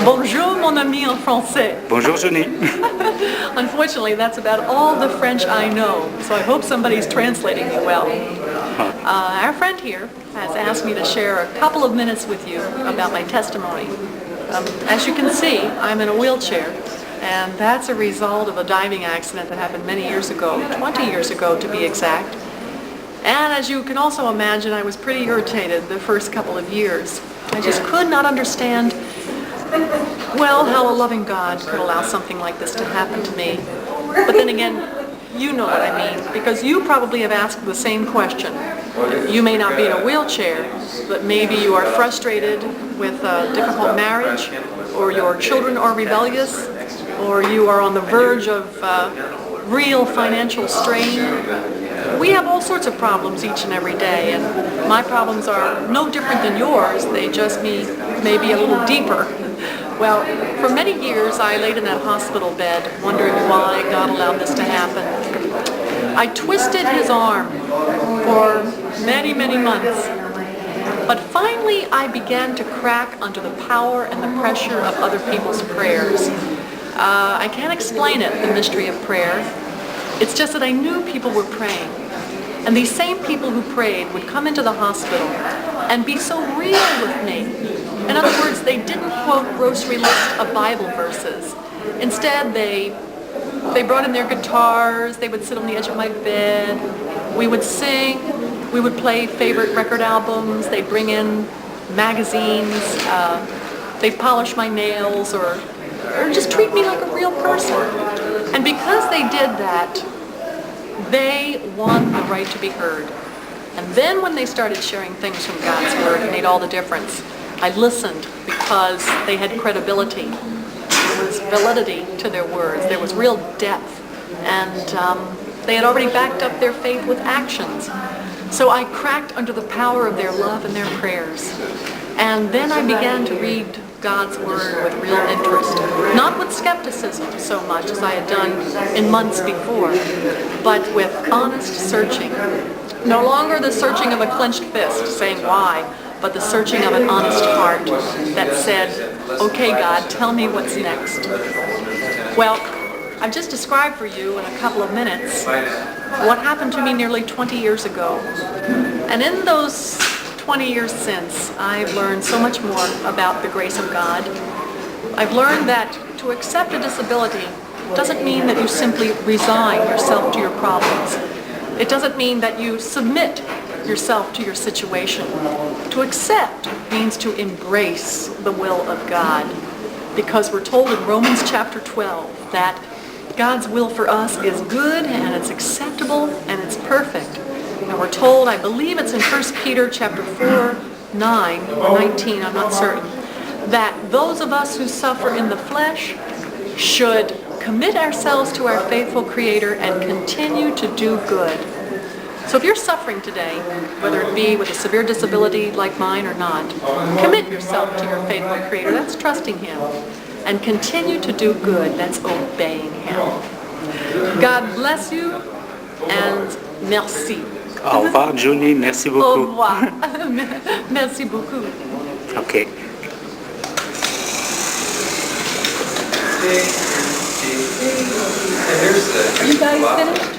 Bonjour, mon ami en français. Bonjour, joni. Unfortunately, that's about all the French I know, so I hope somebody's translating me well. Our friend here has asked me to share a couple of minutes with you about my testimony. As you can see, I'm in a wheelchair, and that's a result of a diving accident that happened many years ago, 20 years ago to be exact. And as you can also imagine, I was pretty irritated the first couple of years. I just could not understand, well, how a loving God could allow something like this to happen to me. But then again, you know what I mean, because you probably have asked the same question. You may not be in a wheelchair, but maybe you are frustrated with a difficult marriage, or your children are rebellious, or you are on the verge of real financial strain. We have all sorts of problems each and every day, and my problems are no different than yours. They just maybe a little deeper. Well, for many years I laid in that hospital bed wondering why God allowed this to happen. I twisted his arm for many, many months. But finally I began to crack under the power and the pressure of other people's prayers. I can't explain it, the mystery of prayer. It's just that I knew people were praying. And these same people who prayed would come into the hospital and be so real with me. In other words, they didn't quote grocery lists of Bible verses. Instead, they brought in their guitars, they would sit on the edge of my bed, we would sing, we would play favorite record albums, they'd bring in magazines, they'd polish my nails, or just treat me like a real person. And because they did that, they won the right to be heard. And then when they started sharing things from God's Word, it made all the difference. I listened because they had credibility. There was validity to their words. There was real depth. And they had already backed up their faith with actions. So I cracked under the power of their love and their prayers. And then I began to read God's Word with real interest. Not with skepticism so much as I had done in months before, but with honest searching. No longer the searching of a clenched fist saying why, but the searching of an honest heart that said, okay God, tell me what's next. Well, I've just described for you in a couple of minutes what happened to me nearly 20 years ago. And in those 20 years since, I've learned so much more about the grace of God. I've learned that to accept a disability doesn't mean that you simply resign yourself to your problems. It doesn't mean that you submit yourself to your situation. To accept means to embrace the will of God, because we're told in Romans chapter 12 that God's will for us is good and it's acceptable and it's perfect. And we're told, I believe it's in 1 Peter chapter 4, 9 or 19, I'm not certain, that those of us who suffer in the flesh should commit ourselves to our faithful Creator and continue to do good. So if you're suffering today, whether it be with a severe disability like mine or not, commit yourself to your faithful Creator. That's trusting Him. And continue to do good. That's obeying Him. God bless you, and merci. Au revoir, joni. Merci beaucoup. Au revoir. Merci beaucoup. Okay. You guys finished?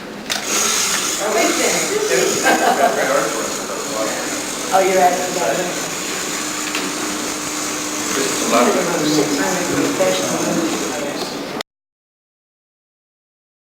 Oh, you're at it.